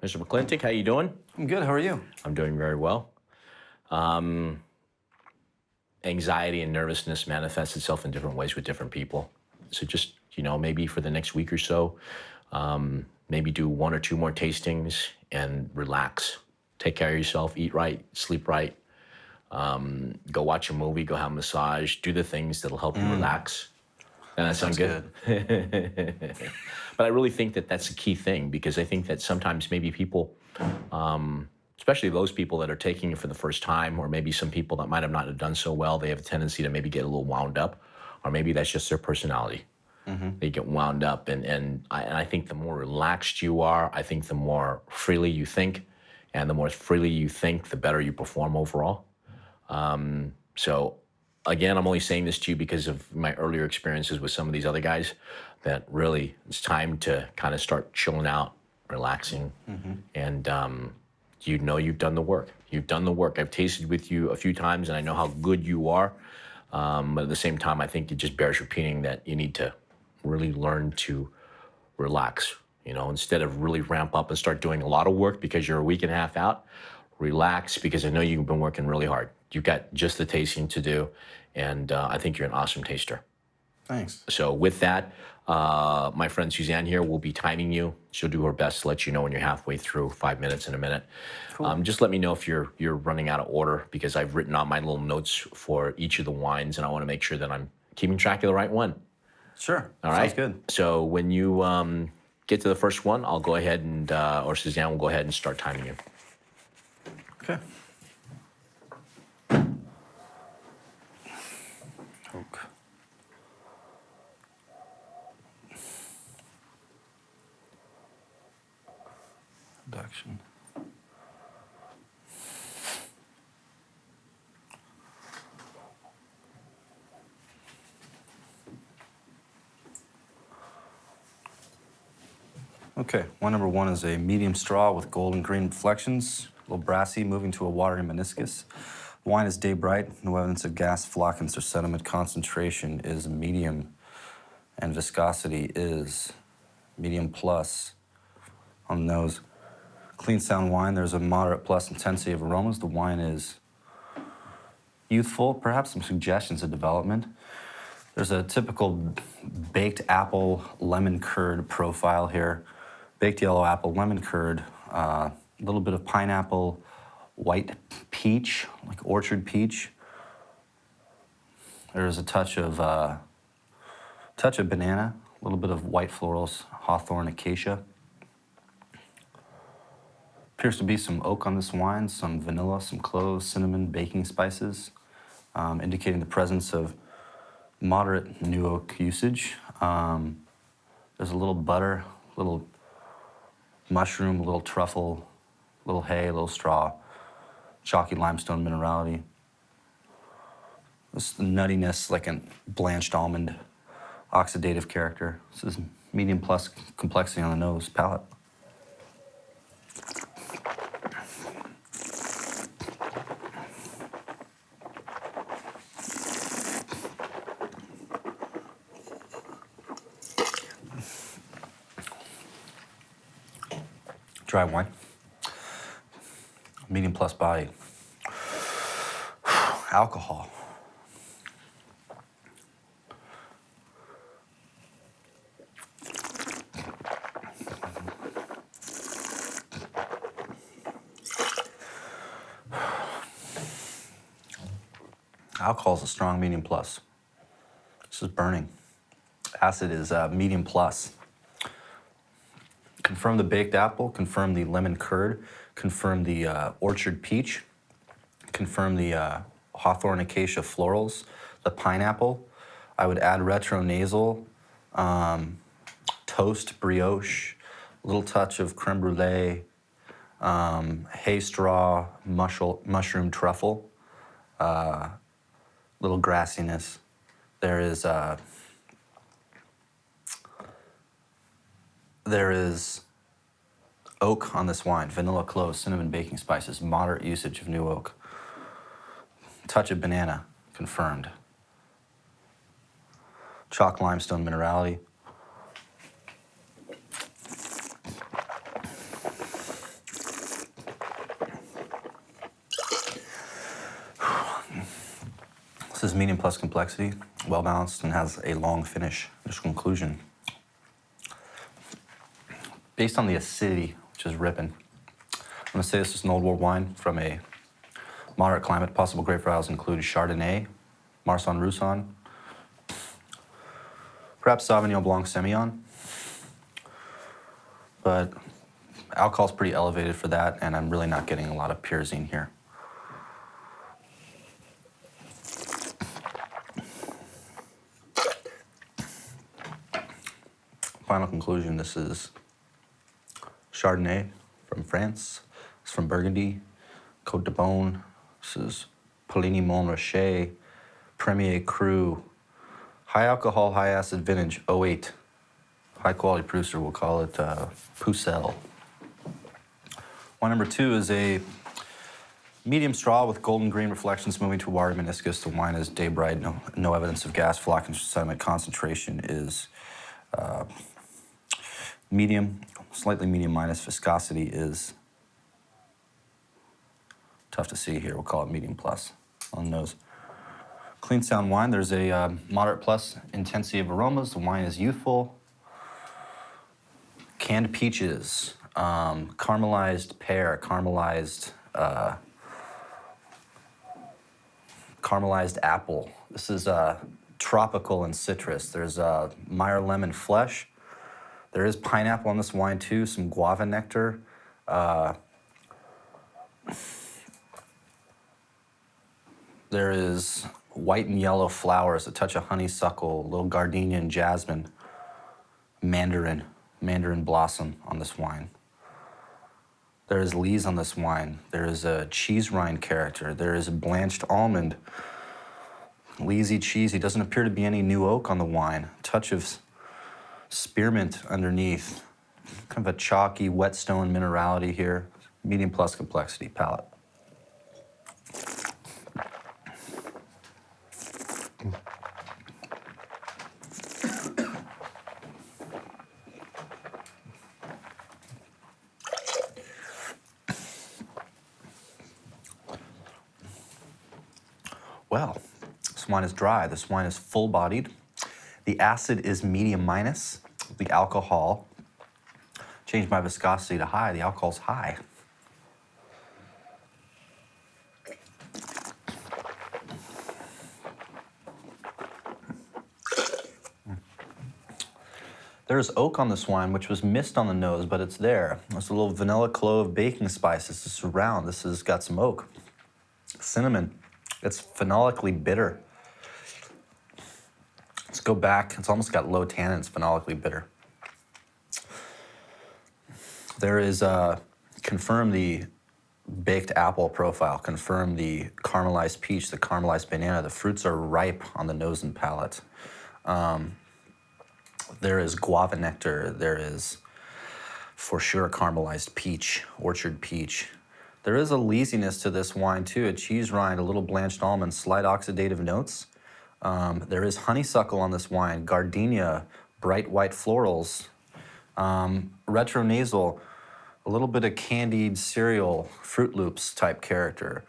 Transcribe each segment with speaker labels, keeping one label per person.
Speaker 1: Mr. McClintic, how you doing?
Speaker 2: I'm good. How are you?
Speaker 1: I'm doing very well. Anxiety and nervousness manifests itself in different ways with different people. So just, maybe for the next week or so, maybe do one or two more tastings and relax. Take care of yourself, eat right, sleep right, go watch a movie, go have a massage, do the things that'll help you relax. And that sound
Speaker 2: Sounds
Speaker 1: good? But I really think that that's a key thing, because I think that sometimes maybe people, especially those people that are taking it for the first time, or maybe some people that might have not have done so well, they have a tendency to maybe get a little wound up, or maybe that's just their personality. They get wound up, and I think the more relaxed you are, I think the more freely you think, and the more freely you think, the better you perform overall. So again, I'm only saying this to you because of my earlier experiences with some of these other guys, that really it's time to kind of start chilling out, relaxing, and you've done the work. You've done the work. I've tasted with you a few times, and I know how good you are. But at the same time, I think it just bears repeating that you need to really learn to relax. Instead of really ramp up and start doing a lot of work because you're a week and a half out, relax, because I know you've been working really hard. You've got just the tasting to do, and I think you're an awesome taster.
Speaker 2: Thanks.
Speaker 1: So with that, my friend Suzanne here will be timing you. She'll do her best to let you know when you're halfway through, 5 minutes in a minute.
Speaker 2: Cool.
Speaker 1: Just let me know if you're running out of order, because I've written out my little notes for each of the wines, and I want to make sure that I'm keeping track of the right one.
Speaker 2: Sure.
Speaker 1: All right.
Speaker 2: Sounds good.
Speaker 1: So when you get to the first one, I'll go ahead and, or Suzanne will go ahead and start timing you.
Speaker 2: Okay. Oak. Reduction. Okay, wine number one is a medium straw with gold and green reflections, a little brassy, moving to a watery meniscus. The wine is day bright, no evidence of gas, floccants, or sediment. Concentration is medium, and viscosity is medium plus on the nose. Clean sound wine, there's a moderate plus intensity of aromas. The wine is youthful, perhaps some suggestions of development. There's a typical baked apple lemon curd profile here. Baked yellow apple, lemon curd, a little bit of pineapple, white peach, like orchard peach. There's a touch of banana, a little bit of white florals, hawthorn, acacia. Appears to be some oak on this wine, some vanilla, some cloves, cinnamon, baking spices, indicating the presence of moderate new oak usage. There's a little butter, a little mushroom, a little truffle, a little hay, a little straw, chalky limestone minerality. This nuttiness, like a blanched almond, oxidative character. This is medium plus complexity on the nose, palate. Dry wine, medium plus body. Alcohol. Alcohol is a strong medium plus. This is burning. Acid is medium plus. Confirm the baked apple, confirm the lemon curd, confirm the orchard peach, confirm the hawthorn acacia florals, the pineapple. I would add retronasal, toast, brioche, a little touch of creme brulee, hay straw, mushroom truffle, little grassiness. There is oak on this wine, vanilla, cloves, cinnamon, baking spices, moderate usage of new oak. Touch of banana, confirmed. Chalk limestone minerality. plus complexity, well balanced, and has a long finish. Initial conclusion. Based on the acidity, which is ripping, I'm gonna say this is an old world wine from a moderate climate. Possible grape varieties include Chardonnay, Marsanne Roussanne, perhaps Sauvignon Blanc Semillon, but alcohol's pretty elevated for that, and I'm really not getting a lot of pyrazine here. Final conclusion, this is Chardonnay from France. It's from Burgundy, Côte de Beaune. This is Poligny Montrachet, Premier Cru. High alcohol, high acid vintage, 08. High quality producer, we'll call it Pucelle. Wine number 2 is a medium straw with golden green reflections moving to watery meniscus. The wine is day bright, no evidence of gas, flocking sediment. Concentration is medium, slightly medium minus. Viscosity is tough to see here. We'll call it medium plus on the nose. Clean sound wine. There's a moderate plus intensity of aromas. The wine is youthful. Canned peaches, caramelized pear, caramelized apple. This is tropical and citrus. There's Meyer lemon flesh. There is pineapple on this wine too, some guava nectar. There is white and yellow flowers, a touch of honeysuckle, a little gardenia and jasmine, mandarin blossom on this wine. There is lees on this wine. There is a cheese rind character. There is a blanched almond, leesy cheesy. Doesn't appear to be any new oak on the wine. Touch of spearmint underneath. Kind of a chalky whetstone minerality here. Medium plus complexity palate. Well, this wine is dry. This wine is full-bodied. The acid is medium minus. The alcohol, changed my viscosity to high. The alcohol's high. There's oak on this wine, which was missed on the nose, but it's there. There's a little vanilla, clove, baking spices. This is round. This has got some oak. Cinnamon. It's phenolically bitter. Let's go back. It's almost got low tannin. It's phenolically bitter. There is, confirm the baked apple profile, confirm the caramelized peach, the caramelized banana. The fruits are ripe on the nose and palate. There is guava nectar. There is, for sure, caramelized peach, orchard peach. There is a leesiness to this wine too, a cheese rind, a little blanched almond, slight oxidative notes. There is honeysuckle on this wine, gardenia, bright white florals, retronasal, a little bit of candied cereal, Fruit Loops type character.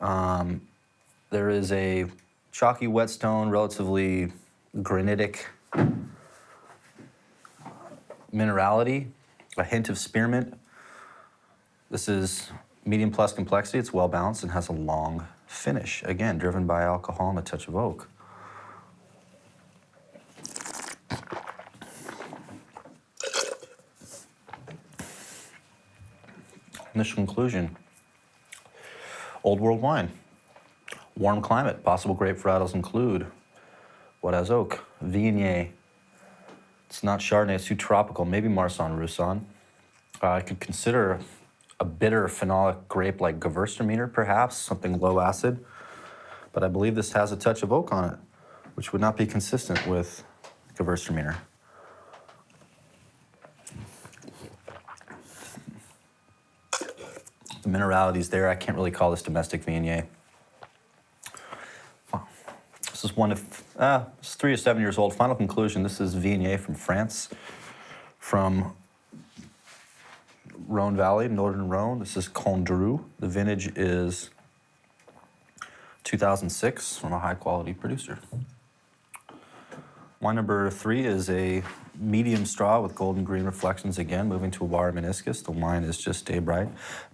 Speaker 2: There is a chalky whetstone, relatively granitic minerality, a hint of spearmint. This is medium plus complexity. It's well balanced and has a long finish. Again, driven by alcohol and a touch of oak. Initial conclusion. Old world wine. Warm climate. Possible grape varietals include what has oak? Viognier. It's not Chardonnay, it's too tropical. Maybe Marsanne Roussanne. I could consider a bitter phenolic grape like Gewürztraminer, perhaps, something low acid. But I believe this has a touch of oak on it, which would not be consistent with Gewürztraminer. The minerality's there. I can't really call this domestic Viognier. This is it's 3 to 7 years old. Final conclusion, this is Viognier from France, from Rhone Valley, northern Rhone. This is Condrieu. The vintage is 2006 from a high-quality producer. Wine number 3 is a medium straw with golden green reflections again, moving to a water meniscus. The wine is just day bright.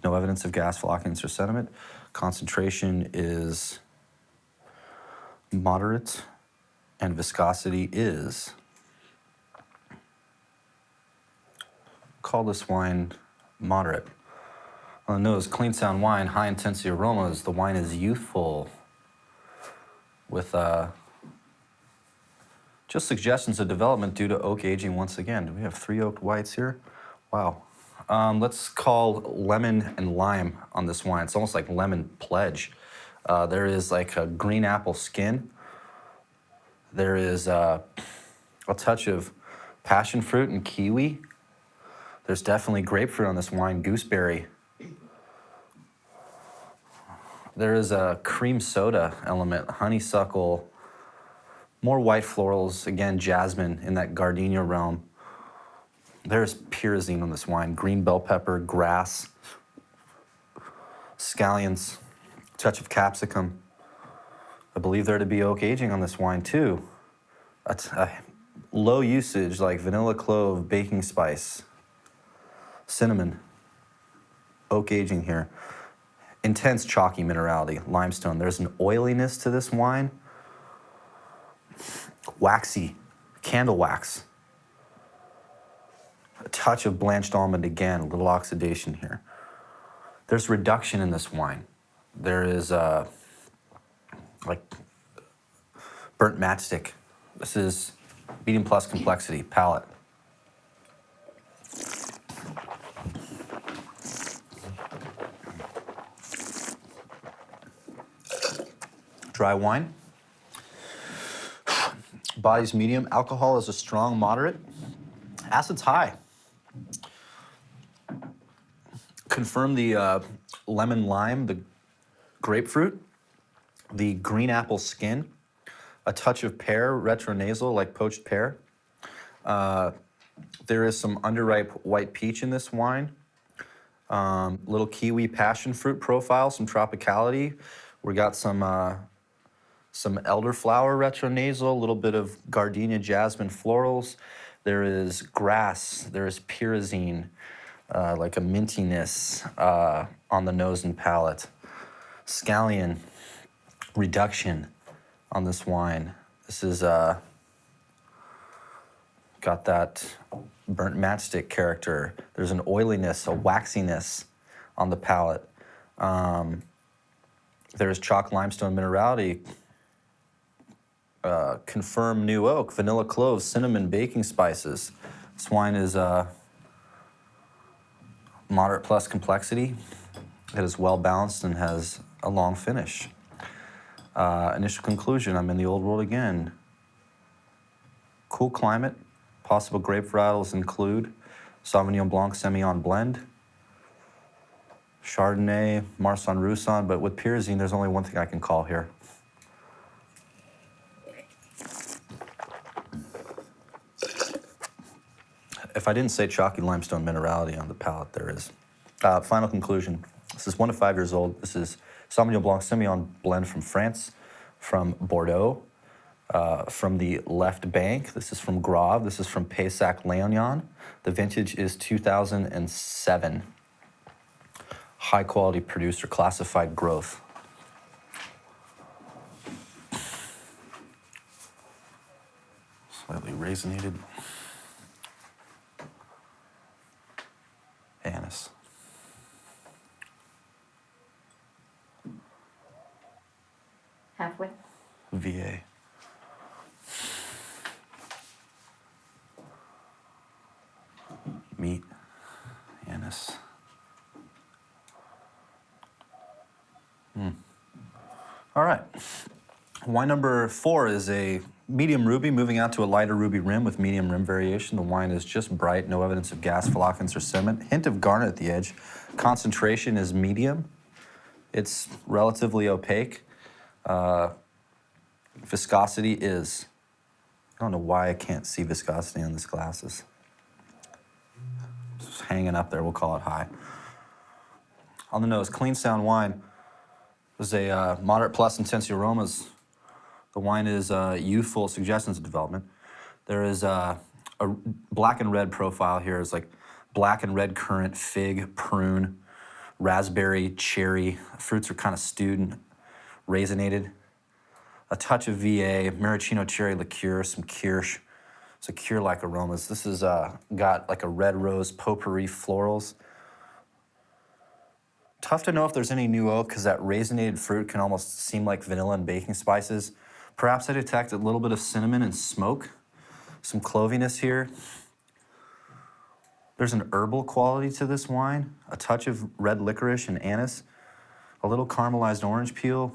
Speaker 2: No evidence of gas, flocculence, or sediment. Concentration is moderate, and viscosity is, call this wine moderate. On the nose, clean sound wine, high intensity aromas. The wine is youthful with just suggestions of development due to oak aging once again. Do we have 3 oaked whites here? Wow. Let's call lemon and lime on this wine. It's almost like lemon pledge. There is like a green apple skin. There is a touch of passion fruit and kiwi. There's definitely grapefruit on this wine, gooseberry. There is a cream soda element, honeysuckle, more white florals, again, jasmine in that gardenia realm. There's pyrazine on this wine, green bell pepper, grass, scallions, touch of capsicum. I believe there to be oak aging on this wine too. A low usage like vanilla, clove, baking spice, cinnamon, oak aging here. Intense chalky minerality, limestone. There's an oiliness to this wine. Waxy, candle wax. A touch of blanched almond again, a little oxidation here. There's reduction in this wine. There is like burnt matchstick. This is medium plus complexity, palate. Dry wine. Body's medium. Alcohol is a strong moderate. Acid's high. Confirm the lemon lime, the grapefruit, the green apple skin, a touch of pear, retronasal like poached pear. There is some underripe white peach in this wine. Little kiwi passion fruit profile, some tropicality. We got some elderflower retronasal, a little bit of gardenia jasmine florals. There is grass, there is pyrazine, like a mintiness on the nose and palate. Scallion reduction on this wine. This is got that burnt matchstick character. There's an oiliness, a waxiness on the palate. There's chalk limestone minerality. Confirmed new oak, vanilla, cloves, cinnamon, baking spices. This wine is moderate plus complexity. It is well balanced and has a long finish. Initial conclusion, I'm in the old world again. Cool climate, possible grape varietals include Sauvignon Blanc Semillon blend, Chardonnay, Marsanne Roussanne, but with pyrazine, there's only one thing I can call here. If I didn't say chalky limestone minerality on the palate, there is. Final conclusion. This is 1 to 5 years old. This is Sauvignon Blanc Semillon blend from France, from Bordeaux, from the left bank. This is from Grave. This is from Paysac-Léognan. The vintage is 2007. High quality producer, classified growth. Slightly raisinated. Anise.
Speaker 3: Halfway.
Speaker 2: VA. Meat. Anise. All right. Wine number 4 is a medium ruby, moving out to a lighter ruby rim with medium rim variation. The wine is just bright, no evidence of gas, flocculence, or sediment. Hint of garnet at the edge. Concentration is medium. It's relatively opaque. Viscosity is, I don't know why I can't see viscosity on these glasses. It's hanging up there, we'll call it high. On the nose, clean sound wine. There's a moderate plus intensity aromas. The wine is youthful, suggestions of development. There is a black and red profile here. It's like black and red currant, fig, prune, raspberry, cherry. Fruits are kind of stewed and raisinated. A touch of VA, maraschino cherry liqueur, some kirsch. It's a cure-like aromas. This has got like a red rose potpourri florals. Tough to know if there's any new oak because that raisinated fruit can almost seem like vanilla and baking spices. Perhaps I detect a little bit of cinnamon and smoke, some cloviness here. There's an herbal quality to this wine, a touch of red licorice and anise, a little caramelized orange peel,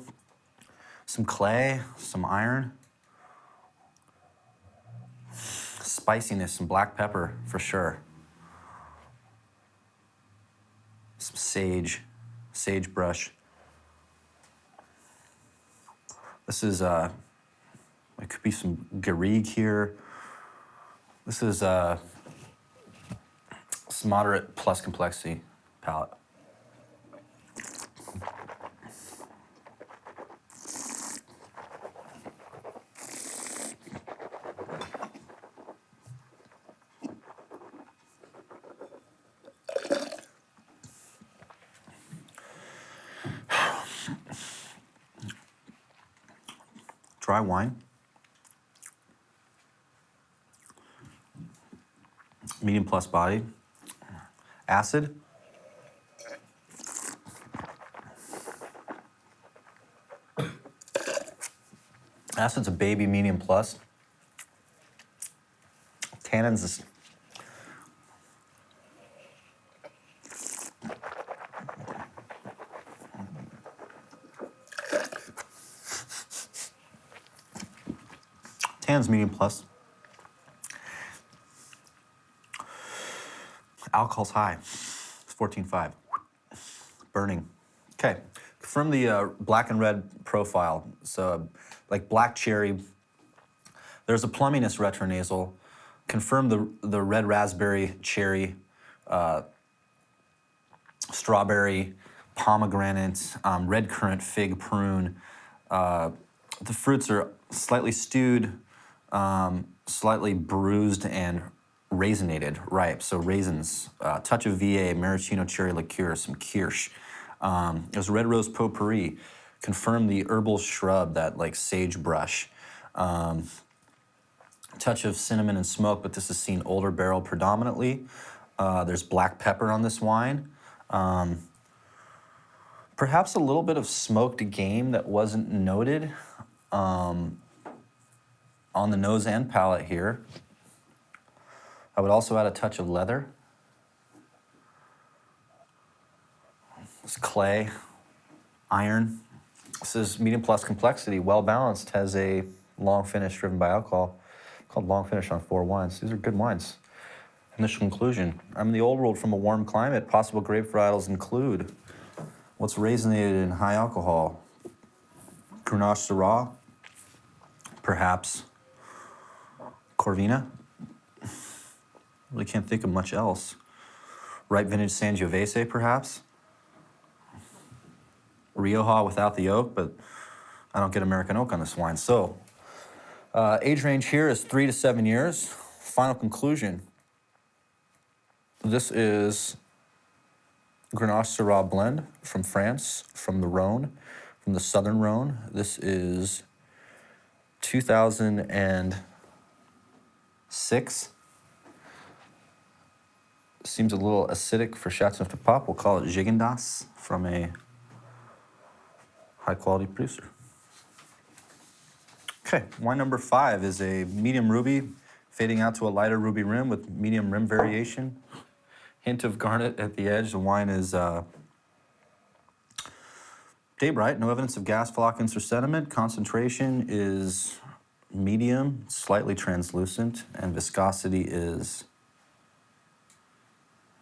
Speaker 2: some clay, some iron, spiciness, some black pepper for sure, some sagebrush. This is, it could be some garrigue here. This is some moderate plus complexity palate. Dry wine. Medium plus body. Acid. Acid's a baby medium plus. Tannins is tannins medium plus. Alcohol's high. It's 14.5. Burning. Okay. From the black and red profile, so like black cherry, there's a plumminess retronasal. Confirm the red raspberry, cherry, strawberry, pomegranate, red currant, fig, prune. The fruits are slightly stewed, slightly bruised and raisinated, ripe. So raisins, touch of VA, maraschino cherry liqueur, some kirsch. There's red rose potpourri. Confirm the herbal shrub, that like sagebrush. Touch of cinnamon and smoke, but this is seen older barrel predominantly. There's black pepper on this wine. Perhaps a little bit of smoked game that wasn't noted on the nose and palate here. I would also add a touch of leather. It's clay, iron. This is medium plus complexity, well balanced, has a long finish driven by alcohol, called long finish on 4 wines. These are good wines. Initial conclusion. I'm in the old world from a warm climate. Possible grape varietals include what's raisinated in high alcohol. Grenache Syrah, perhaps Corvina. Really can't think of much else. Ripe vintage Sangiovese, perhaps. Rioja without the oak, but I don't get American oak on this wine. So, age range here is 3 to 7 years. Final conclusion. This is Grenache Syrah blend from France, from the Rhone, from the southern Rhone. This is 2006. Seems a little acidic for Chateauneuf-du-Pape. We'll call it Gigondas from a high-quality producer. Okay, wine number 5 is a medium ruby, fading out to a lighter ruby rim with medium rim variation. Hint of garnet at the edge. The wine is day bright, no evidence of gas, flocculence, or sediment. Concentration is medium, slightly translucent, and viscosity is...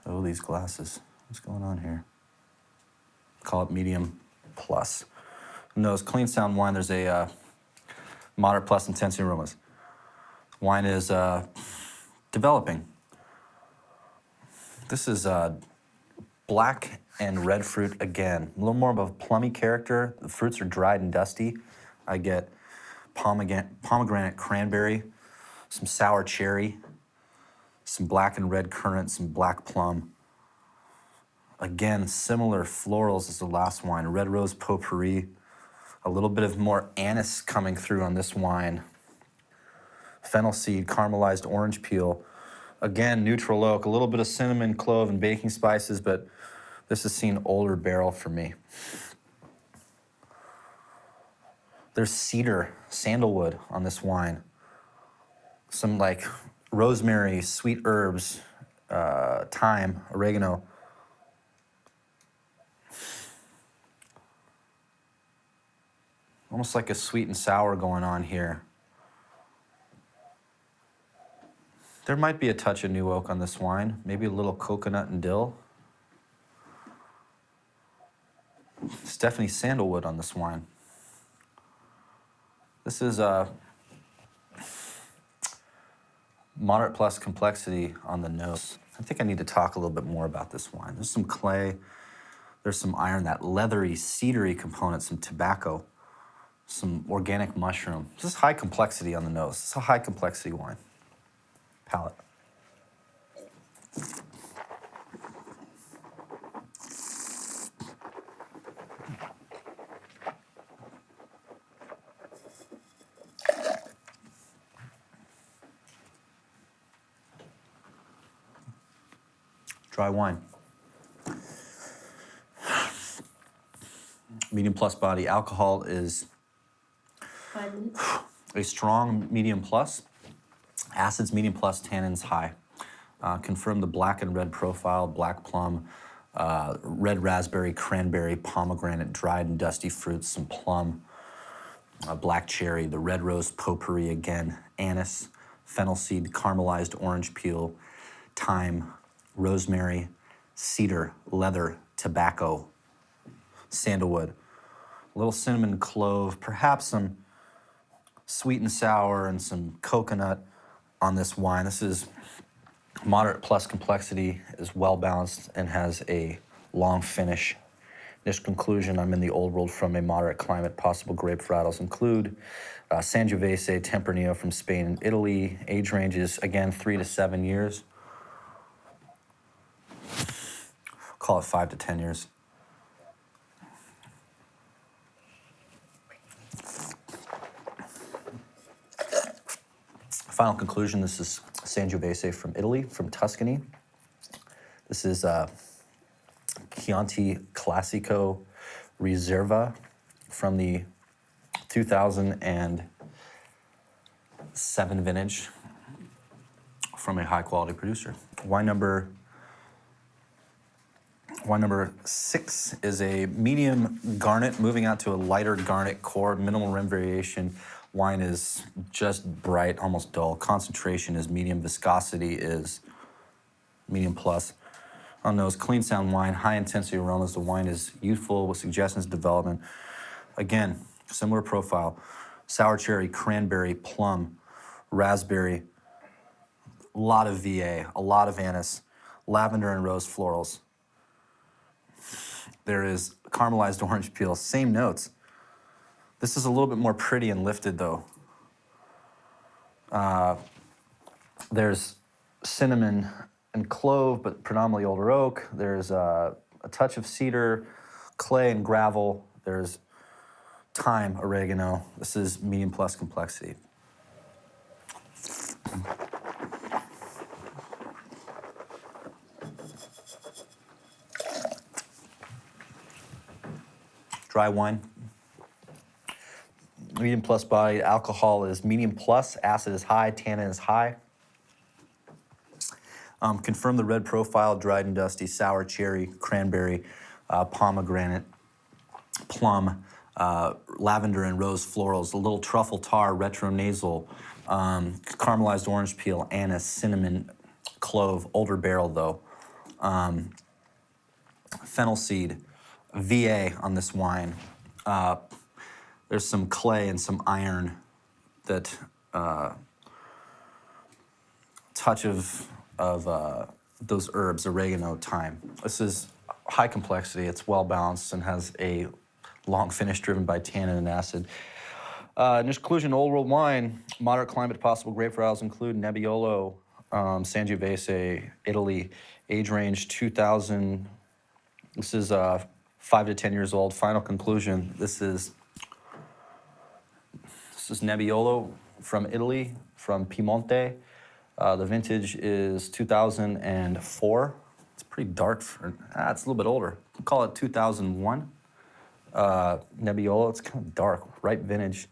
Speaker 2: Oh, these glasses. What's going on here? Call it medium plus. Nose, clean sound wine. There's a moderate plus intensity aromas. Wine is developing. This is Black and red fruit again. A little more of a plummy character. The fruits are dried and dusty. I get pomegranate cranberry, some sour cherry, some black and red currant, some black plum. Again, similar florals as the last wine. Red rose potpourri. A little bit of more anise coming through on this wine. Fennel seed, caramelized orange peel. Again, neutral oak, a little bit of cinnamon, clove, and baking spices, but this has seen older barrel for me. There's cedar, sandalwood on this wine. Some like rosemary, sweet herbs, thyme, oregano. Almost like a sweet and sour going on here. There might be a touch of new oak on this wine, maybe a little coconut and dill. It's definitely sandalwood on this wine. This is a moderate plus complexity on the nose. I think I need to talk a little bit more about this wine. There's some clay, there's some iron, that leathery, cedary component, some tobacco, some organic mushroom. This is high complexity on the nose. It's a high complexity wine. Palate. Dry wine. Medium plus body. Alcohol is
Speaker 3: 5 minutes.
Speaker 2: a strong medium plus. Acids medium plus, tannins high. Confirm the black and red profile, black plum, red raspberry, cranberry, pomegranate, dried and dusty fruits, some plum, black cherry, the red rose potpourri again, anise, fennel seed, caramelized orange peel, thyme, rosemary, cedar, leather, tobacco, sandalwood, a little cinnamon, clove, perhaps some sweet and sour and some coconut on this wine. This is moderate plus complexity, is well balanced and has a long finish. This conclusion, I'm in the old world from a moderate climate. Possible grape varietals include Sangiovese, Tempranillo from Spain and Italy. Age ranges, again, 3 to 7 years. Call it 5 to 10 years. Final conclusion, this is Sangiovese from Italy, from Tuscany. This is Chianti Classico Riserva from the 2007 vintage from a high quality producer. Wine number 6 is a medium garnet, moving out to a lighter garnet core, minimal rim variation. Wine is just bright, almost dull. Concentration is medium, viscosity is medium plus. On nose, clean sound wine, high intensity aromas. The wine is youthful with suggestions of development. Again, similar profile. Sour cherry, cranberry, plum, raspberry, a lot of VA, a lot of anise, lavender and rose florals. There is caramelized orange peel, same notes. This is a little bit more pretty and lifted though. There's cinnamon and clove, but predominantly older oak. There's a touch of cedar, clay and gravel. There's thyme, oregano. This is medium plus complexity. Dry wine. Medium plus body. Alcohol is medium plus. Acid is high. Tannin is high. Confirm the red profile, dried and dusty, sour cherry, cranberry, pomegranate, plum, lavender and rose florals, a little truffle tar, retronasal, caramelized orange peel, anise, cinnamon, clove, older barrel though, fennel seed, VA on this wine. There's some clay and some iron that touch of those herbs, oregano, thyme. This is high complexity. It's well balanced and has a long finish driven by tannin and acid. In this conclusion, Old World wine, moderate climate, possible grape varieties include Nebbiolo, Sangiovese, Italy, age range 2000. This is 5 to 10 years old. Final conclusion, this is Nebbiolo from Italy, from Piemonte. The vintage is 2004. It's pretty dark for, it's a little bit older. We'll call it 2001. Nebbiolo, it's kind of dark, ripe vintage.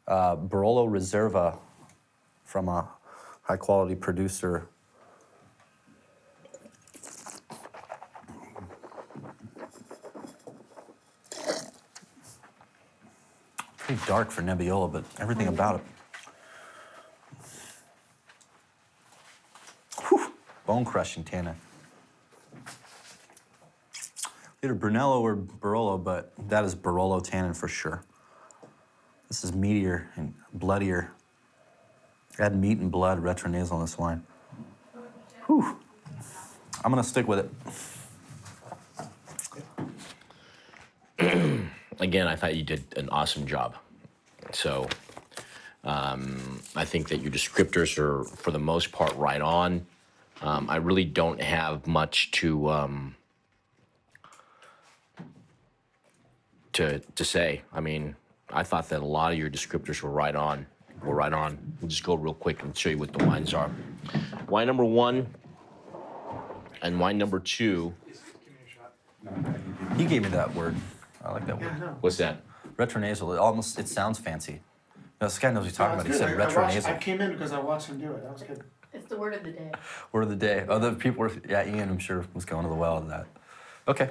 Speaker 2: Barolo Reserva from a high quality producer. Pretty dark for Nebbiolo, but everything about it. Whew, bone crushing tannin. Either Brunello or Barolo, but that is Barolo tannin for sure. This is meatier and bloodier. Add meat and blood, retronasal in this wine. Whew. I'm gonna stick with it.
Speaker 1: Again, I thought you did an awesome job. So I think that your descriptors are, for the most part, right on. I really don't have much to say. I mean, I thought that a lot of your descriptors were right on. We'll just go real quick and show you what the wines are. Wine number 1 and wine number 2.
Speaker 2: He gave me that word. I like that word.
Speaker 1: What's that?
Speaker 2: Retronasal. It sounds fancy. No, this guy knows what he's talking about. He said retronasal.
Speaker 4: I came in because I watched him do it. That was good.
Speaker 3: It's the word of the day.
Speaker 2: Word of the day. Other people were, Ian, I'm sure, was going to the well of that. Okay.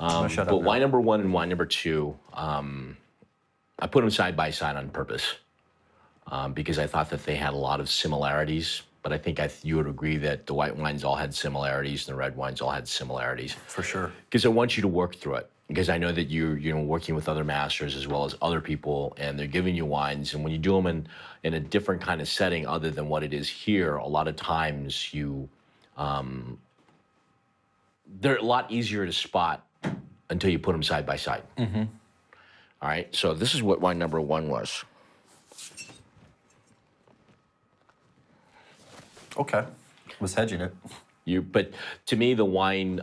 Speaker 2: Shut up
Speaker 1: But
Speaker 2: now.
Speaker 1: wine number 1 and wine number 2, I put them side by side on purpose because I thought that they had a lot of similarities. But I think you would agree that the white wines all had similarities and the red wines all had similarities.
Speaker 2: For sure.
Speaker 1: Because I want you to work through it. Because I know that you're working with other masters as well as other people, and they're giving you wines. And when you do them in a different kind of setting other than what it is here, a lot of times they're a lot easier to spot until you put them side by side. Mm-hmm. All right, so this is what wine number 1 was.
Speaker 2: Okay. Was hedging it.
Speaker 1: But to me, the wine,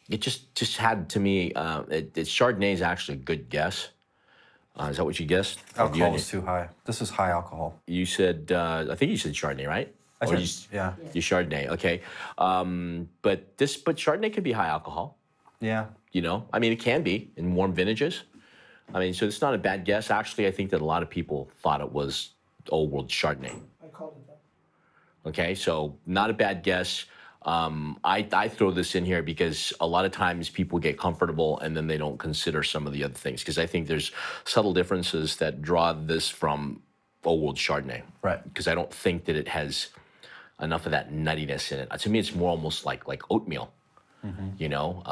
Speaker 1: it just had, to me, Chardonnay is actually a good guess. Is that what you guessed?
Speaker 2: Alcohol was too high. This is high alcohol.
Speaker 1: You said, I think you said Chardonnay, right?
Speaker 2: I
Speaker 1: Or
Speaker 2: said, yeah.
Speaker 1: You Chardonnay, okay. But Chardonnay can be high alcohol.
Speaker 2: Yeah.
Speaker 1: You know, I mean, it can be in warm vintages. I mean, so it's not a bad guess. Actually, I think that a lot of people thought it was Old World Chardonnay.
Speaker 4: I called it that.
Speaker 1: Okay, so not a bad guess. I throw this in here because a lot of times people get comfortable and then they don't consider some of the other things, because I think there's subtle differences that draw this from Old World Chardonnay.
Speaker 2: Right.
Speaker 1: Because I don't think that it has enough of that nuttiness in it. To me, it's more almost like oatmeal. Mm-hmm. You know,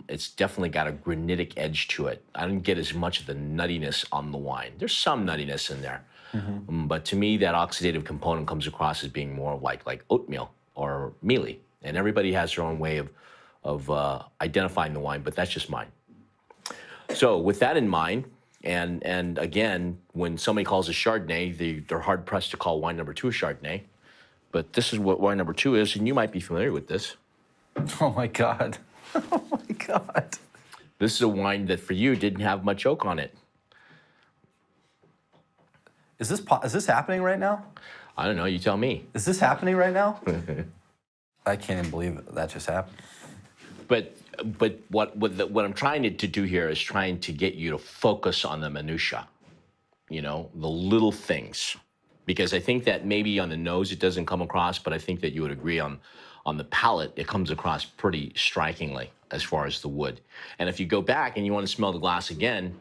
Speaker 1: it's definitely got a granitic edge to it. I didn't get as much of the nuttiness on the wine. There's some nuttiness in there. Mm-hmm. But to me, that oxidative component comes across as being more like oatmeal or mealy. And everybody has their own way of identifying the wine, but that's just mine. So with that in mind, and again, when somebody calls a Chardonnay, they're hard pressed to call wine number 2 a Chardonnay. But this is what wine number 2 is, and you might be familiar with this.
Speaker 2: Oh my God. Oh my God.
Speaker 1: This is a wine that for you didn't have much oak on it.
Speaker 2: Is this happening right now?
Speaker 1: I don't know, you tell me.
Speaker 2: Is this happening right now? I can't even believe that just happened.
Speaker 1: But what I'm trying to do here is trying to get you to focus on the minutia, you know, the little things. Because I think that maybe on the nose it doesn't come across, but I think that you would agree on the palate it comes across pretty strikingly as far as the wood. And if you go back and you want to smell the glass again,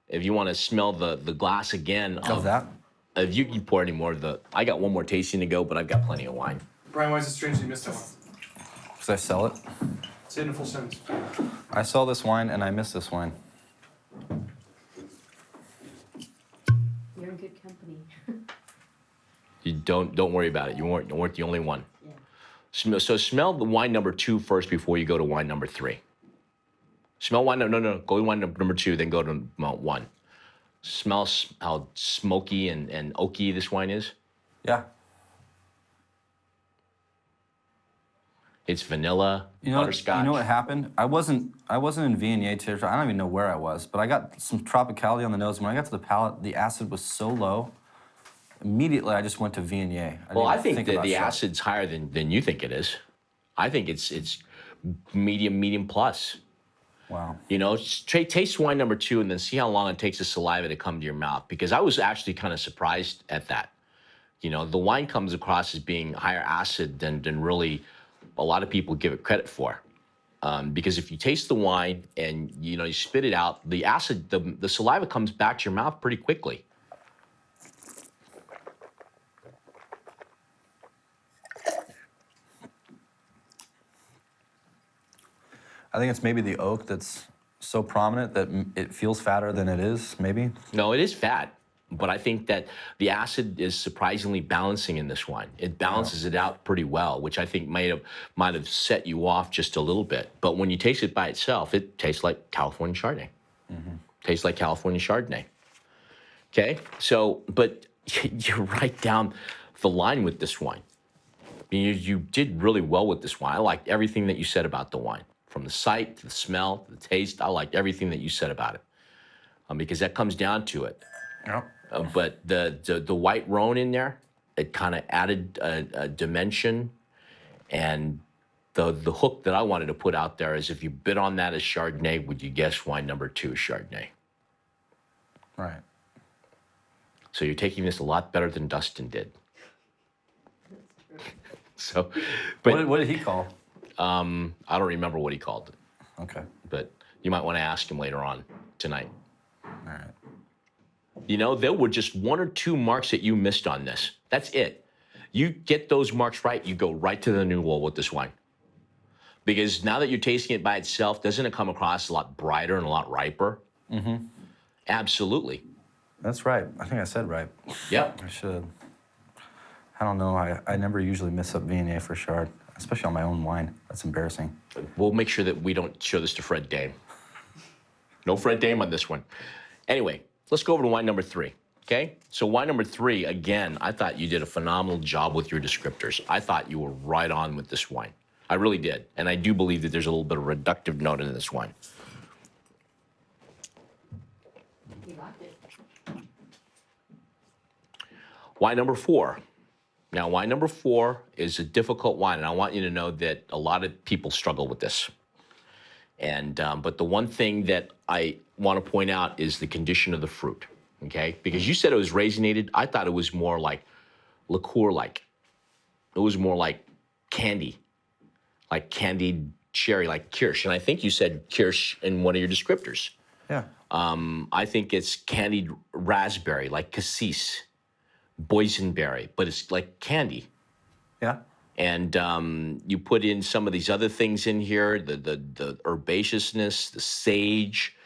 Speaker 1: if you want to smell the glass again
Speaker 2: Of that?
Speaker 1: If you can pour any more of I got one more tasting to go, but I've got plenty of wine.
Speaker 4: Brian, why is it strange that you missed that one?
Speaker 2: Because I sell it.
Speaker 4: Say it in a full sentence.
Speaker 2: I sell this wine and I miss this wine.
Speaker 3: You're in good company.
Speaker 1: You don't worry about it. You weren't the only one.
Speaker 3: Yeah.
Speaker 1: So smell the wine number 2 first before you go to wine number 3. Smell wine, no. Go to wine number 2, then go to 1. Smell how smoky and oaky this wine is.
Speaker 2: Yeah.
Speaker 1: It's vanilla, butterscotch.
Speaker 2: You know what happened? I wasn't in Viognier territory. I don't even know where I was, but I got some tropicality on the nose. When I got to the palate, the acid was so low. Immediately, I just went to Viognier.
Speaker 1: Well, I think that
Speaker 2: about
Speaker 1: the
Speaker 2: Chard.
Speaker 1: acid's higher than you think it is. I think it's medium plus.
Speaker 2: Wow.
Speaker 1: You know, taste wine number 2 and then see how long it takes the saliva to come to your mouth. Because I was actually kind of surprised at that. You know, the wine comes across as being higher acid than really a lot of people give it credit for. Because if you taste the wine and, you know, you spit it out, the acid, the saliva comes back to your mouth pretty quickly.
Speaker 2: I think it's maybe the oak that's so prominent that it feels fatter than it is, maybe.
Speaker 1: No, it is fat, but I think that the acid is surprisingly balancing in this wine. It balances it out pretty well, which I think might have set you off just a little bit. But when you taste it by itself, it tastes like California Chardonnay. Tastes like California Chardonnay. Okay, so, but you're right down the line with this wine. You did really well with this wine. I liked everything that you said about the wine. From the sight to the smell to the taste, I liked everything that you said about it, because that comes down to it.
Speaker 2: Yep.
Speaker 1: But the white Rhone in there, it kind of added a dimension, and the hook that I wanted to put out there is if you bid on that as Chardonnay, would you guess wine number 2 is Chardonnay?
Speaker 2: Right.
Speaker 1: So you're taking this a lot better than Dustin did. So, but
Speaker 2: What did he call?
Speaker 1: I don't remember what he called it,
Speaker 2: Okay.
Speaker 1: but you might want to ask him later on tonight.
Speaker 2: All right.
Speaker 1: You know, there were just 1 or 2 marks that you missed on this. That's it. You get those marks right, you go right to the new world with this wine. Because now that you're tasting it by itself, doesn't it come across a lot brighter and a lot riper? Mm-hmm. Absolutely.
Speaker 2: That's right. I think I said right.
Speaker 1: Yep.
Speaker 2: I should. I don't know. I never usually miss up Viognier for Chard, especially on my own wine. That's embarrassing.
Speaker 1: We'll make sure that we don't show this to Fred Dame. No Fred Dame on this one. Anyway, let's go over to wine number 3, okay? So wine number 3, again, I thought you did a phenomenal job with your descriptors. I thought you were right on with this wine. I really did. And I do believe that there's a little bit of reductive note in this wine.
Speaker 3: You liked it.
Speaker 1: Wine number 4. Now, wine number 4 is a difficult wine, and I want you to know that a lot of people struggle with this. And but the one thing that I want to point out is the condition of the fruit, okay? Because you said it was raisinated. I thought it was more like liqueur-like. It was more like candy, like candied cherry, like kirsch. And I think you said kirsch in one of your descriptors.
Speaker 2: Yeah.
Speaker 1: I think it's candied raspberry, like cassis, boysenberry, but it's like candy.
Speaker 2: Yeah.
Speaker 1: And you put in some of these other things in here, the herbaceousness, the sage,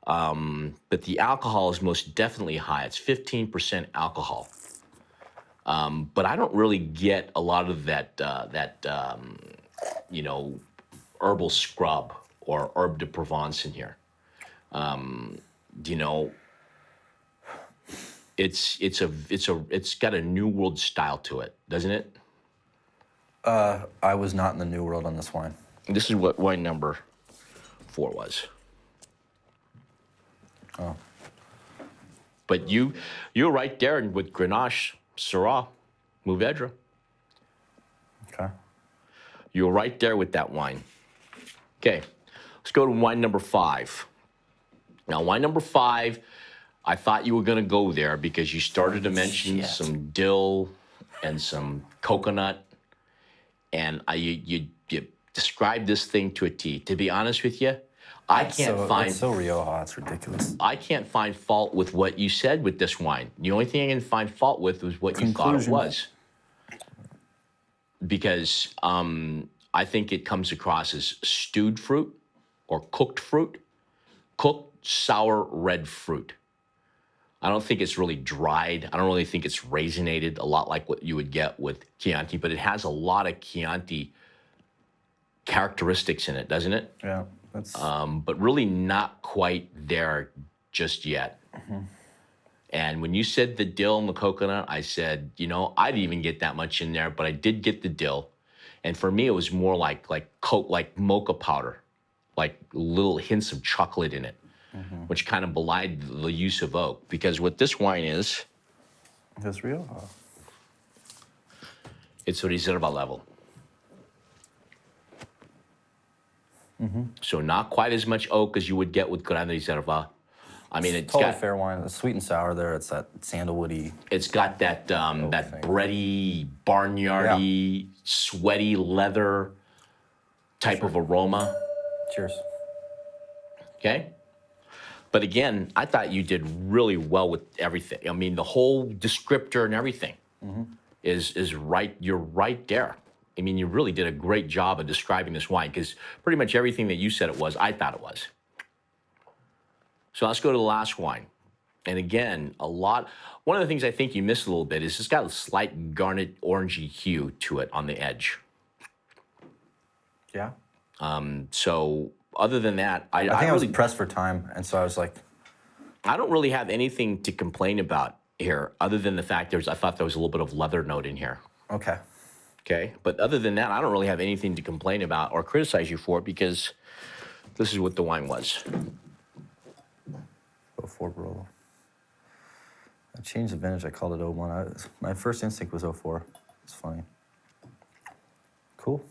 Speaker 1: but the alcohol is most definitely high. It's 15% alcohol. But I don't really get a lot of that you know, herbal scrub or herbe de Provence in here. You know, it's got a New World style to it, doesn't it?
Speaker 2: I was not in the New World on this wine.
Speaker 1: This is what wine number 4 was.
Speaker 2: Oh.
Speaker 1: But you're right there with Grenache, Syrah, Mourvedre.
Speaker 2: Okay.
Speaker 1: You're right there with that wine. Okay, let's go to wine number 5. Now, wine number 5, I thought you were going to go there because you started to mention some dill and some coconut, and you described this thing to a T. To be honest with you, I can't find.
Speaker 2: It's so Rioja. It's ridiculous.
Speaker 1: I can't find fault with what you said with this wine. The only thing I can find fault with was what you thought it was. Because I think it comes across as stewed fruit or cooked fruit, cooked sour red fruit. I don't think it's really dried. I don't really think it's raisinated, a lot like what you would get with Chianti, but it has a lot of Chianti characteristics in it, doesn't it?
Speaker 2: Yeah, that's
Speaker 1: But really not quite there just yet. And when you said the dill and the coconut, I said, you know, I didn't even get that much in there, but I did get the dill. And for me, it was more like mocha powder, like little hints of chocolate in it, which kind of belied the use of oak. Because what this wine is,
Speaker 2: that's real.
Speaker 1: it's a Reserva level. So not quite as much oak as you would get with Grande Reserva. I mean, it's
Speaker 2: Totally
Speaker 1: got
Speaker 2: fair wine. It's sweet and sour there. It's that sandalwoody.
Speaker 1: it's got that that
Speaker 2: thing.
Speaker 1: bready, barnyardy, sweaty leather type of aroma.
Speaker 2: Cheers.
Speaker 1: Okay. But again, I thought you did really well with everything. I mean, the whole descriptor and everything is right. You're right there. I mean, you really did a great job of describing this wine because pretty much everything that you said it was, I thought it was. So let's go to the last wine. And again, one of the things I think you missed a little bit is it's got a slight garnet orangey hue to it on the edge.
Speaker 2: Yeah.
Speaker 1: So other than that,
Speaker 2: I think I was
Speaker 1: really,
Speaker 2: pressed for time, and so I was like,
Speaker 1: I don't really have anything to complain about here other than the fact I thought there was a little bit of leather note in here.
Speaker 2: okay.
Speaker 1: Okay. But other than that, I don't really have anything to complain about or criticize you for because this is what the wine was.
Speaker 2: 04 Barolo. I changed the vintage. I called it 01. My first instinct was 04. It's funny. Cool.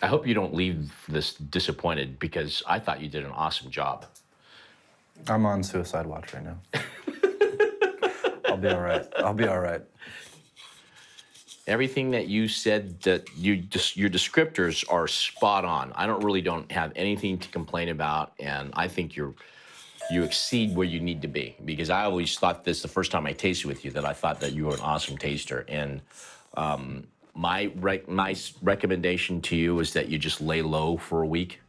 Speaker 1: I hope you don't leave this disappointed because I thought you did an awesome job.
Speaker 2: I'm on suicide watch right now. I'll be all right. I'll be all right.
Speaker 1: Everything that you said, that your descriptors are spot on. I don't have anything to complain about, and I think you exceed where you need to be because I always thought this the first time I tasted with you that I thought that you were an awesome taster. And my recommendation to you is that you just lay low for a week.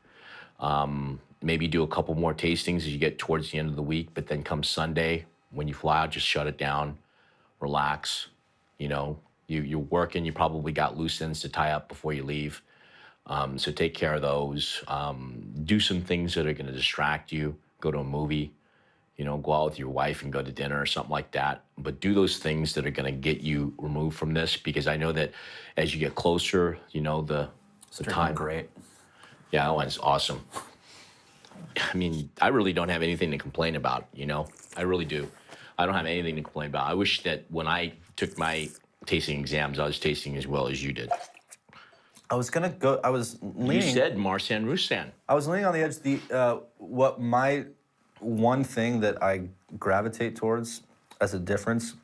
Speaker 1: Maybe do a couple more tastings as you get towards the end of the week, but then come Sunday when you fly out, just shut it down, relax. You know, you're working, you probably got loose ends to tie up before you leave. So take care of those. Do some things that are going to distract you. Go to a movie, you know, go out with your wife and go to dinner or something like that. But do those things that are going to get you removed from this because I know that as you get closer, you know, the time.
Speaker 2: Great.
Speaker 1: Yeah, that one's awesome. I mean, I really don't have anything to complain about, you know? I really do. I don't have anything to complain about. I wish that when I took my tasting exams, I was tasting as well as you did.
Speaker 2: I was gonna go. I was leaning.
Speaker 1: You said Marsan Roussan.
Speaker 2: I was leaning on the edge. What my one thing that I gravitate towards as a difference,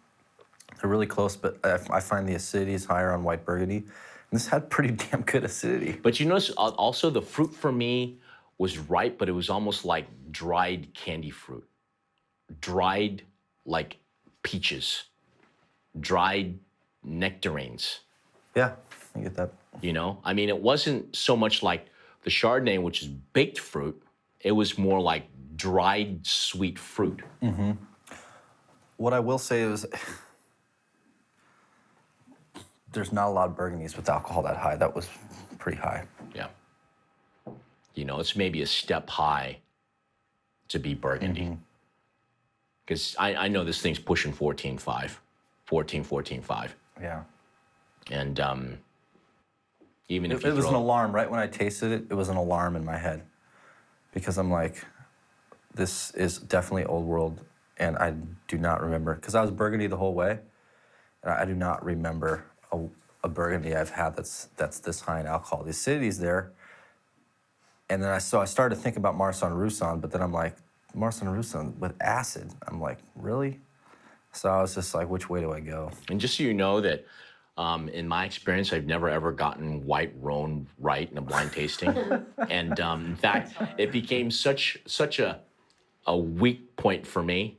Speaker 2: they're really close, but I find the acidity is higher on white Burgundy. And this had pretty damn good acidity.
Speaker 1: But you notice also the fruit for me was ripe, but it was almost like dried candy fruit. Dried like peaches. Dried nectarines.
Speaker 2: Yeah, I get that.
Speaker 1: You know, I mean, it wasn't so much like the Chardonnay, which is baked fruit. It was more like dried sweet fruit.
Speaker 2: What I will say is, there's not a lot of Burgundies with alcohol that high. That was pretty high.
Speaker 1: Yeah. You know, it's maybe a step high to be Burgundy. Because I know this thing's pushing 14.5. 14.5.
Speaker 2: Yeah.
Speaker 1: And even if
Speaker 2: It
Speaker 1: you
Speaker 2: was an
Speaker 1: throw,
Speaker 2: alarm. Right when I tasted it, it was an alarm in my head. Because I'm like, this is definitely old world. And I do not remember, because I was Burgundy the whole way. And I do not remember a Burgundy I've had that's this high in alcohol. The acidity's there. And then I started to think about Marsan Roussan, but then I'm like, Marsan Roussan with acid. I'm like, really? So I was just like, which way do I go?
Speaker 1: and just so you know that in my experience, I've never ever gotten white Rhone right in a blind tasting. And in fact, it became such a weak point for me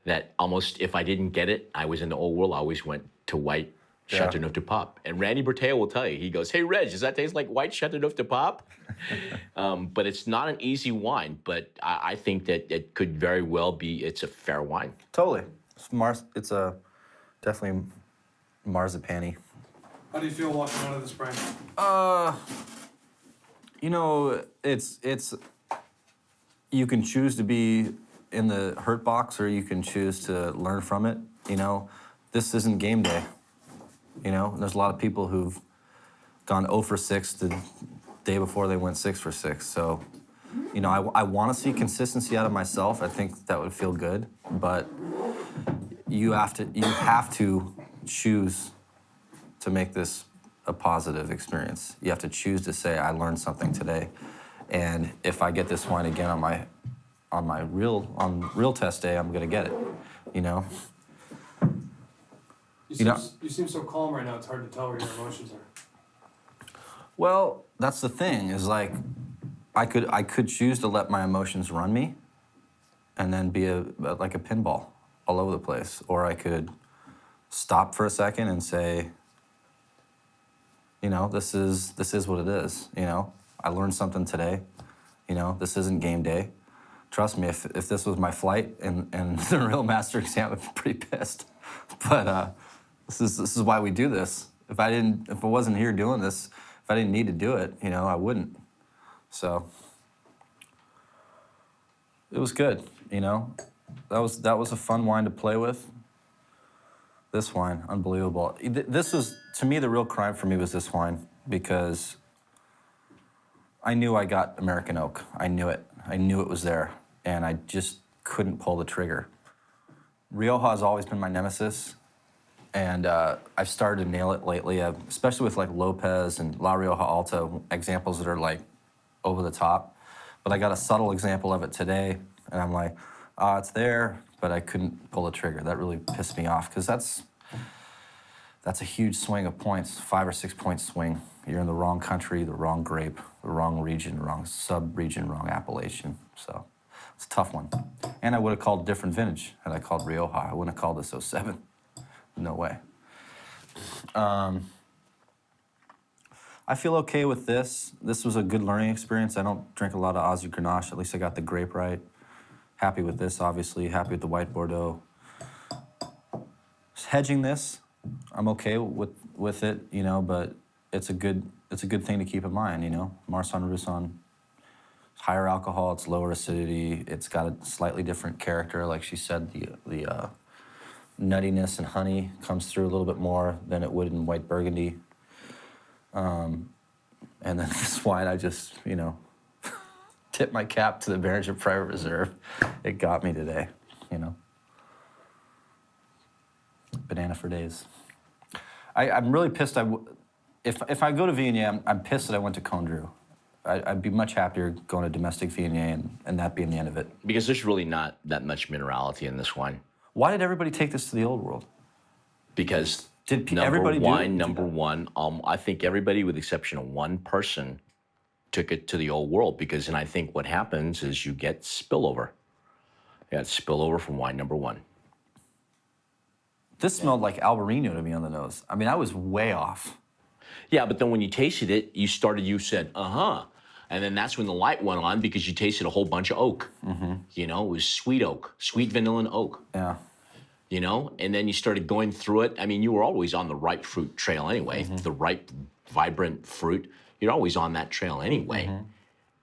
Speaker 1: that almost if I didn't get it, I was in the old world, I always went to white Chateauneuf du Pape. And Randy Berteo will tell you, he goes, hey, Reg, does that taste like white Chateauneuf du Pape? But it's not an easy wine, but I think that it could very well be, it's a fair wine.
Speaker 2: Totally. It's a definitely marzipan-y.
Speaker 4: How do you feel walking out of this, Brian?
Speaker 2: You know, it's you can choose to be in the hurt box or you can choose to learn from it. You know, this isn't game day. You know, there's a lot of people who've gone 0 for 6 the day before they went 6 for 6. So, you know, I want to see consistency out of myself. I think that would feel good, but you have to choose to make this a positive experience. You have to choose to say, I learned something today, and if I get this wine again on real test day, I'm gonna get it. You know.
Speaker 4: You seem so calm right now. It's hard to tell where your emotions are.
Speaker 2: Well, that's the thing. Is like, I could choose to let my emotions run me, and then be like a pinball all over the place, or I could stop for a second and say, you know, this is what it is. You know, I learned something today. You know, this isn't game day. Trust me, if this was my flight and the real master exam, I'd be pretty pissed. But this is why we do this. If I wasn't here doing this, if I didn't need to do it, you know, I wouldn't. So it was good. You know, that was a fun wine to play with. This wine, unbelievable. This was, to me, the real crime for me was this wine, because I knew I got American oak. I knew it. I knew it was there, and I just couldn't pull the trigger. Rioja has always been my nemesis, and I've started to nail it lately, especially with like Lopez and La Rioja Alta, examples that are like over the top. But I got a subtle example of it today, and I'm like, it's there, but I couldn't pull the trigger. That really pissed me off, because that's a huge swing of points, 5 or 6 point swing. You're in the wrong country, the wrong grape, the wrong region, wrong sub-region, wrong appellation. So it's a tough one. And I would have called a different vintage had I called Rioja. I wouldn't have called this 07. No way. I feel okay with this. This was a good learning experience. I don't drink a lot of Aussie Grenache. At least I got the grape right. Happy with this, obviously. Happy with the white Bordeaux. Hedging this, I'm okay with it, you know, but it's a good thing to keep in mind, you know. Marsanne Roussanne, higher alcohol, it's lower acidity, it's got a slightly different character. Like she said, the nuttiness and honey comes through a little bit more than it would in white Burgundy. And then this wine, I just, you know, tip my cap to the Beringer Private Reserve. It got me today, you know. Banana for days. I'm really pissed. If I go to Viognier, I'm pissed that I went to Condrieu. I'd be much happier going to domestic Viognier and that being the end of it.
Speaker 1: Because there's really not that much minerality in this wine.
Speaker 2: Why did everybody take this to the old world?
Speaker 1: Because
Speaker 2: everybody
Speaker 1: number one, I think everybody with the exception of one person took it to the old world, because then I think what happens is you get spillover. You got spillover from wine number one.
Speaker 2: This smelled like Albarino to me on the nose. I mean, I was way off.
Speaker 1: Yeah, but then when you tasted it, you said, and then that's when the light went on, because you tasted a whole bunch of oak. Mm-hmm. You know, it was sweet oak, sweet vanilla and oak.
Speaker 2: Yeah.
Speaker 1: You know, and then you started going through it. I mean, you were always on the ripe fruit trail anyway, the ripe, vibrant fruit. You're always on that trail anyway,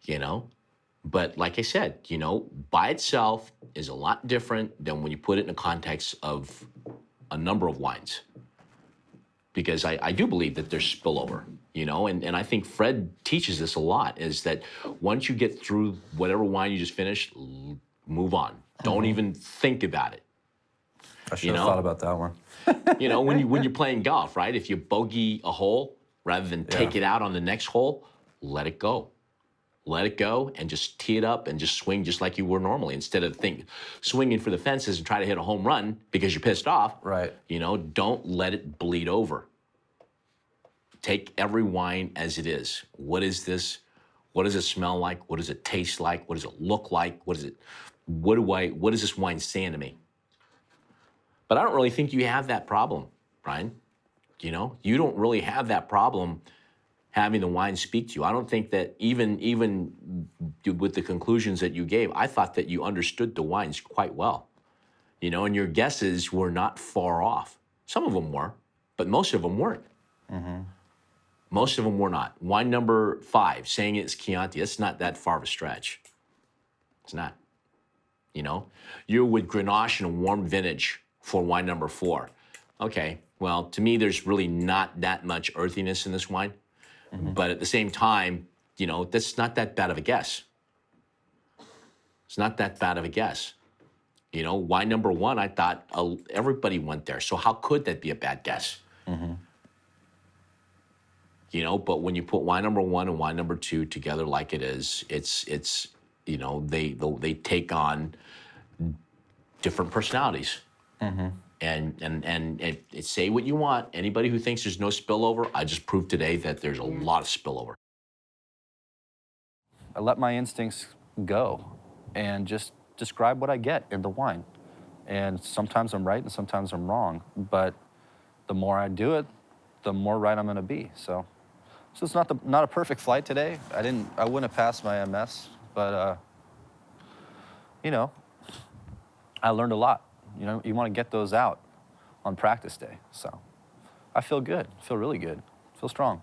Speaker 1: you know. But like I said, you know, by itself is a lot different than when you put it in the context of a number of wines. Because I do believe that there's spillover, you know, and I think Fred teaches this a lot, is that once you get through whatever wine you just finished, move on. Don't even think about it.
Speaker 2: I should have thought about that one.
Speaker 1: You know, when you're playing golf, right? If you bogey a hole, rather than take it out on the next hole, let it go. Let it go and just tee it up and just swing just like you were normally, instead of swinging for the fences and try to hit a home run because you're pissed off.
Speaker 2: Right.
Speaker 1: You know, don't let it bleed over. Take every wine as it is. What is this? What does it smell like? What does it taste like? What does it look like? What is this wine saying to me? But I don't really think you have that problem, Brian. You know, you don't really have that problem having the wine speak to you. I don't think that even with the conclusions that you gave, I thought that you understood the wines quite well. You know, and your guesses were not far off. Some of them were, but most of them weren't. Most of them were not. Wine number 5, saying it's Chianti, that's not that far of a stretch. It's not. You know, you're with Grenache and a warm vintage for wine number 4. Okay, well, to me, there's really not that much earthiness in this wine. But at the same time, you know, that's not that bad of a guess. It's not that bad of a guess. You know, wine number 1, I thought everybody went there. So how could that be a bad guess? You know, but when you put wine number 1 and wine number 2 together like it is, it's you know, they take on different personalities. And say what you want. Anybody who thinks there's no spillover, I just proved today that there's a lot of spillover.
Speaker 2: I let my instincts go and just describe what I get in the wine. And sometimes I'm right and sometimes I'm wrong. But the more I do it, the more right I'm going to be. So it's not a perfect flight today. I wouldn't have passed my MS, but you know, I learned a lot. You know, you want to get those out on practice day. So I feel good. I feel really good. I feel strong.